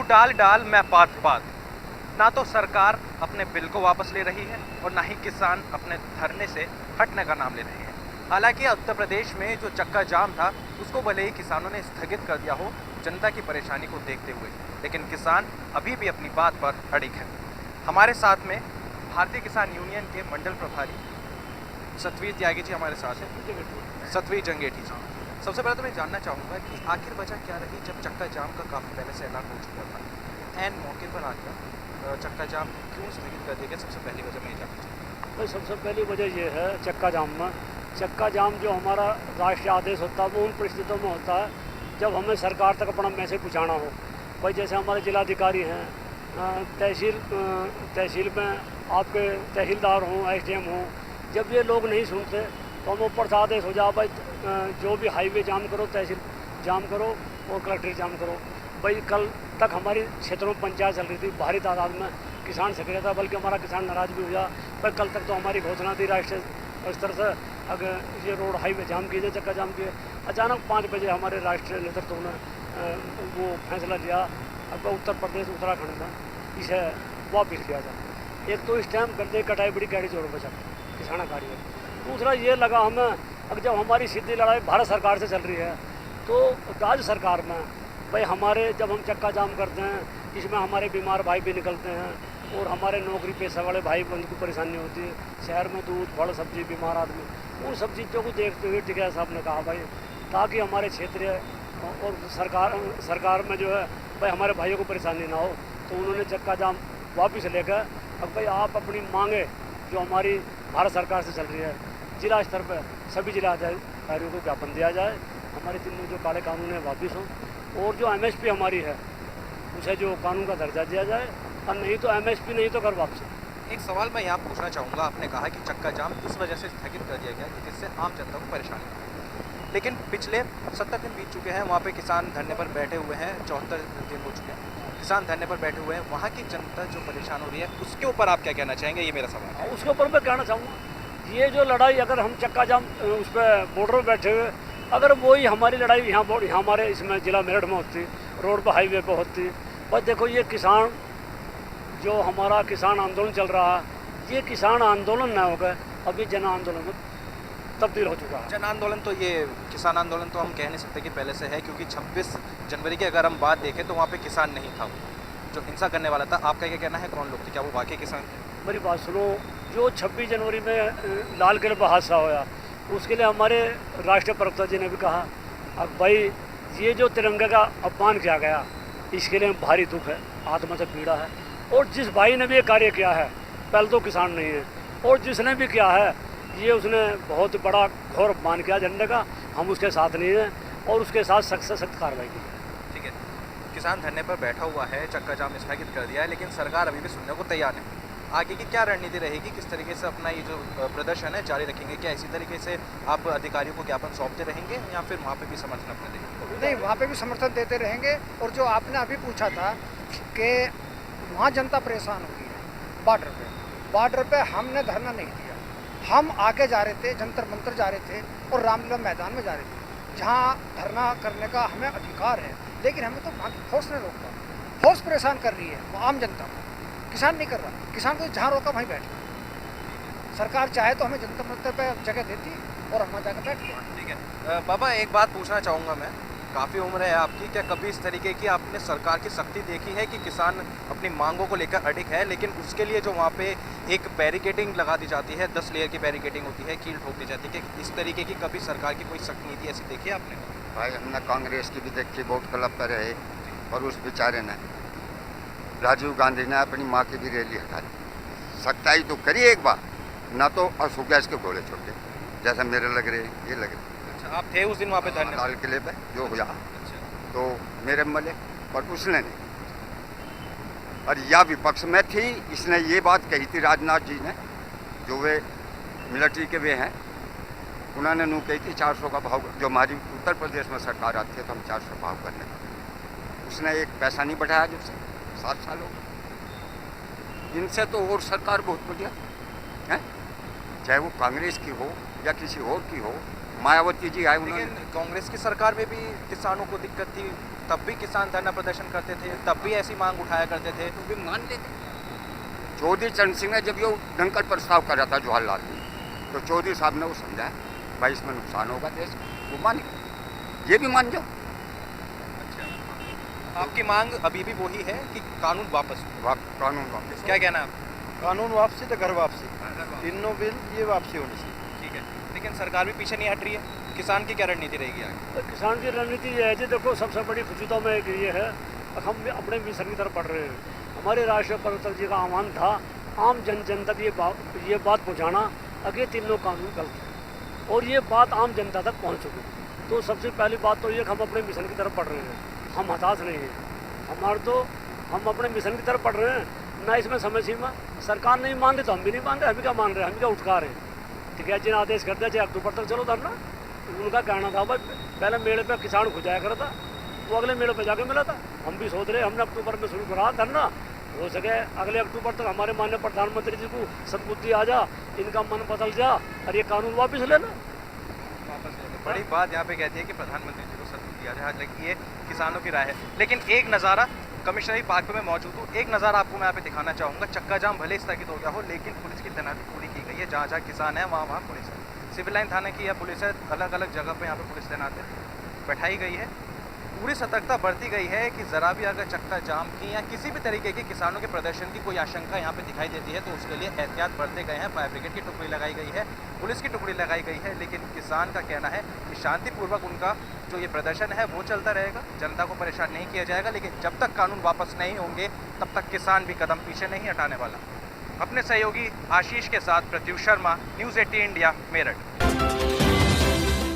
डाल डाल मैं पात पात। ना तो सरकार अपने बिल को वापस ले रही है और ना ही किसान अपने धरने से हटने का नाम ले रहे हैं। हालांकि उत्तर प्रदेश में जो चक्का जाम था उसको भले ही किसानों ने स्थगित कर दिया हो जनता की परेशानी को देखते हुए, लेकिन किसान अभी भी अपनी बात पर अड़िग है। हमारे साथ में भारतीय किसान यूनियन के मंडल प्रभारी सतवीर त्यागी जी हमारे साथ हैं। सतवीर जंगेठी जी, सबसे पहले तो मैं जानना चाहूँगा कि आखिर वजह क्या रही जब चक्का जाम का काफ़ी पहले से ऐलान हो चुका था, एन मौके पर आकर चक्का जाम क्यों स्थगित कर दिया गया? सबसे पहली वजह मैं ये जानना चाहूँगा। भाई सबसे पहली वजह ये है चक्का जाम में, चक्का जाम जो हमारा राष्ट्रीय आदेश होता है वो उन परिस्थितियों में होता है जब हमें सरकार तक अपना मैसेज पहुँचाना हो। भाई जैसे हमारे जिलाधिकारी हैं, तहसील में आपके तहसीलदार हों, SDM हों, जब ये लोग नहीं सुनते तो हम ऊपर से आदेश हो जाए भाई जो भी हाईवे जाम करो, तहसील जाम करो और कलेक्ट्रेट जाम करो। भाई कल तक हमारी क्षेत्रों में पंचायत चल रही थी, भारी तादाद में किसान सक्रिय था, बल्कि हमारा किसान नाराज भी हुआ। पर कल तक तो हमारी घोषणा थी राष्ट्रीय स्तर से अगर ये रोड हाईवे जाम कीजिए, चक्का जाम किए। अचानक 5 बजे हमारे राष्ट्रीय नेतृत्व ने वो फैसला लिया अब उत्तर प्रदेश उत्तराखंड में इसे वापस लिया जाए। एक तो इस टाइम कर दे कटाई बड़ी गाड़ी जोड़ बचा किसान कार्य। दूसरा ये लगा हमें अब जब हमारी सीधी लड़ाई भारत सरकार से चल रही है तो राज्य सरकार में भाई हमारे जब हम चक्का जाम करते हैं इसमें हमारे बीमार भाई भी निकलते हैं और हमारे नौकरी पेशा वाले भाई उनको परेशानी होती है। शहर में दूध फल सब्जी बीमार आदमी, उन सब चीज़ों को देखते हुए टिकैत साहब ने कहा भाई ताकि हमारे क्षेत्रीय और सरकार में जो है भाई हमारे भाइयों को परेशानी ना हो, तो उन्होंने चक्का जाम वापस लेकर अब भाई आप अपनी मांगे जो हमारी भारत सरकार से चल रही है जिला स्तर पर सभी जिला अधिकारियों को ज्ञापन दिया जाए, हमारे 3 जो काले कानून है वापस हों और जो MSP हमारी है उसे जो कानून का दर्जा दिया जाए और नहीं तो MSP नहीं तो कर वापसी। एक सवाल मैं यहाँ पूछना चाहूँगा, आपने कहा कि चक्का जाम इस वजह से स्थगित कर दिया गया कि जिससे आम जनता को परेशानी हो, लेकिन पिछले 70 दिन बीत चुके हैं, वहाँ पे किसान धरने पर बैठे हुए हैं, 74 दिन हो चुके हैं किसान धरने पर बैठे हुए हैं। वहाँ की जनता जो परेशान हो रही है उसके ऊपर आप क्या कहना चाहेंगे? ये मेरा सवाल है। उसके ऊपर मैं कहना चाहूँगा ये जो लड़ाई अगर हम चक्का जाम उस पर बॉर्डर पर बैठे हुए अगर वही हमारी लड़ाई यहाँ हमारे इसमें जिला मेरठ में होती, रोड पर हाईवे पर होती, बस देखो ये किसान जो हमारा किसान आंदोलन चल रहा है ये किसान आंदोलन ना होकर अभी जन आंदोलन में तब्दील हो चुका है। जन आंदोलन तो ये किसान आंदोलन तो हम कह नहीं सकते कि पहले से है, क्योंकि 26 जनवरी की अगर हम बात देखें तो वहाँ पे किसान नहीं था जो हिंसा करने वाला था। आपका क्या कहना है, कौन लोग थे, क्या वो वाकई किसान थे? मेरी बात सुनो, जो 26 जनवरी में लाल किले पर हादसा हुआ उसके लिए हमारे राष्ट्रीय प्रवक्ता जी ने भी कहा अब भाई ये जो तिरंगे का अपमान किया गया इसके लिए भारी दुख है, आत्मा से पीड़ा है। और जिस भाई ने भी ये कार्य किया है पहले तो किसान नहीं है और जिसने भी किया है ये उसने बहुत बड़ा घोर अपमान किया झंडे का, हम उसके साथ नहीं हैं और उसके साथ सख्त से सख्त कार्रवाई की है। ठीक है, किसान धरने पर बैठा हुआ है, चक्का जाम स्थगित कर दिया है, लेकिन सरकार अभी भी सुनने को तैयार नहीं। आगे की क्या रणनीति रहेगी, किस तरीके से अपना ये जो प्रदर्शन है जारी रखेंगे? क्या इसी तरीके से आप अधिकारियों को ज्ञापन सौंपते रहेंगे या फिर वहाँ पे भी समर्थन अपना देंगे? नहीं, वहाँ पे भी समर्थन देते रहेंगे। और जो आपने अभी पूछा था कि वहाँ जनता परेशान हो गई है बॉर्डर पे हमने धरना नहीं दिया, हम आगे जा रहे थे, जंतर मंतर जा रहे थे और रामलीला मैदान में जा रहे थे जहाँ धरना करने का हमें अधिकार है, लेकिन हमें तो वहाँ की फोर्स ने रोका। फोर्स परेशान कर रही है वो आम जनता को, किसान नहीं कर रहा। किसान को जहाँ रोका वहीं बैठ गया। सरकार चाहे तो हमें जंतर मंतर पे जगह देती और हम जाकर बैठ गए। ठीक है बाबा, एक बात पूछना चाहूँगा मैं, काफ़ी उम्र है आपकी, क्या कभी इस तरीके की आपने सरकार की सख्ती देखी है कि किसान अपनी मांगों को लेकर अड़िग है, लेकिन उसके लिए जो वहाँ पे एक बैरिकेडिंग लगा दी जाती है, 10 लेयर की बैरिकेडिंग होती है, कील ठोक दी जाती है, कि इस तरीके की कभी सरकार की कोई सख्त नीति ऐसी देखी है आपने? भाई हमने कांग्रेस की भी देखी, वोट क्लब पर रहे और उस बेचारे ने राजीव गांधी ने अपनी माँ की भी रैली हटा दी। सख्ताई तो करी एक बार, ना तो अशोक गैस के घोड़े छोटे जैसा मेरे लग रहे ये लग रहे। अच्छा, आप थे उस दिन वहाँ पे धरने? लाल किले पे जो हुआ तो मेरे मले पर उसने नहीं। और यह विपक्ष में थी, इसने ये बात कही थी राजनाथ जी ने, जो वे मिलिट्री के वे हैं, उन्होंने नू कही थी 400 का भाव, जो हमारी उत्तर प्रदेश में सरकार आती है तो हम 400 भाव करने का। उसने एक पैसा नहीं बढ़ाया जो 7 साल हो गए। इनसे तो और सरकार बहुत बढ़िया है, चाहे वो कांग्रेस की हो या किसी और की हो। मायावती जी आए, उन्होंने लेकिन कांग्रेस की सरकार में भी किसानों को दिक्कत थी, तब भी किसान धरना प्रदर्शन करते थे, तब भी ऐसी मांग उठाया करते थे। तो भी मान लेते। चौधरी चरण सिंह ने जब ये दंगल प्रस्ताव करा था जवाहरलाल ने, तो चौधरी साहब ने वो समझाया भाई इसमें नुकसान होगा देश का, वो मान गए। ये भी मान जाओ। आपकी मांग अभी भी वही है कि कानून वापस हो। कानून वापस। क्या कहना है आपका? कानून वापसी तो घर वापसी, तीनों बिल ये वापसी होनी चाहिए। ठीक है, लेकिन सरकार भी पीछे नहीं हट रही है। किसान की क्या रणनीति रहेगी आगे? तो किसान की रणनीति ये है जी, देखो सबसे बड़ी खुशी तो में एक ये है, हम अपने मिशन की तरफ बढ़ रहे हैं। हमारे राष्ट्रीय प्रवक्ता जी का आह्वान था आम जन तक ये बात पहुँचाना अगर तीनों कानून गलत है, और ये बात आम जनता तक पहुँच चुकी। तो सबसे पहली बात तो ये कि हम अपने मिशन की तरफ बढ़ रहे हैं, हम हताश नहीं हैं। हम अपने मिशन की तरफ बढ़ रहे हैं ना। इसमें समय सीमा सरकार नहीं मान रही तो हम भी नहीं मान रहे, हम क्या मान रहे हैं, हम क्या उठकार हैं। ठीक है, जिन आदेश कर दिया चाहे अक्टूबर तक चलो धरना। उनका कहना था भाई पहले मेले पे किसान खुजाया करता, वो अगले मेले पे जाके मिला था। हम भी सोच रहे हमने अक्टूबर में शुरू करा धरना, हो सके अगले अक्टूबर तक हमारे माननीय प्रधानमंत्री जी को सद्बुद्धि आ जा, इनका मन बदल जा और ये कानून वापस लेना। बड़ी बात यहाँ पे कहती है कि प्रधानमंत्री जी को सद्बुद्धि आ जाए। हालांकि ये किसानों की राय है, लेकिन एक नज़ारा कमिश्नरी पार्क में मौजूद हूँ, एक नज़ारा आपको मैं यहाँ पे दिखाना चाहूँगा। चक्का जाम भले स्थगित हो गया हो, लेकिन पुलिस की तैनाती पूरी की गई है। जहाँ जहाँ किसान है वहाँ पुलिस है। सिविल लाइन थाने की या पुलिस है, अलग अलग जगह पे यहाँ पे पुलिस तैनात है, बैठाई गई है। पूरी सतर्कता बरती गई है कि ज़रा भी अगर चक्का जाम की या किसी भी तरीके की किसानों के प्रदर्शन की कोई आशंका यहाँ पे दिखाई देती है तो उसके लिए एहतियात बरते गए हैं। फायर ब्रिगेड की टुकड़ी लगाई गई है, पुलिस की टुकड़ी लगाई गई है, लेकिन किसान का कहना है कि शांतिपूर्वक उनका जो ये प्रदर्शन है वो चलता रहेगा, जनता को परेशान नहीं किया जाएगा। लेकिन जब तक कानून वापस नहीं होंगे तब तक किसान भी कदम पीछे नहीं हटाने वाला। अपने सहयोगी आशीष के साथ प्रत्युष शर्मा, न्यूज़ 18 इंडिया, मेरठ।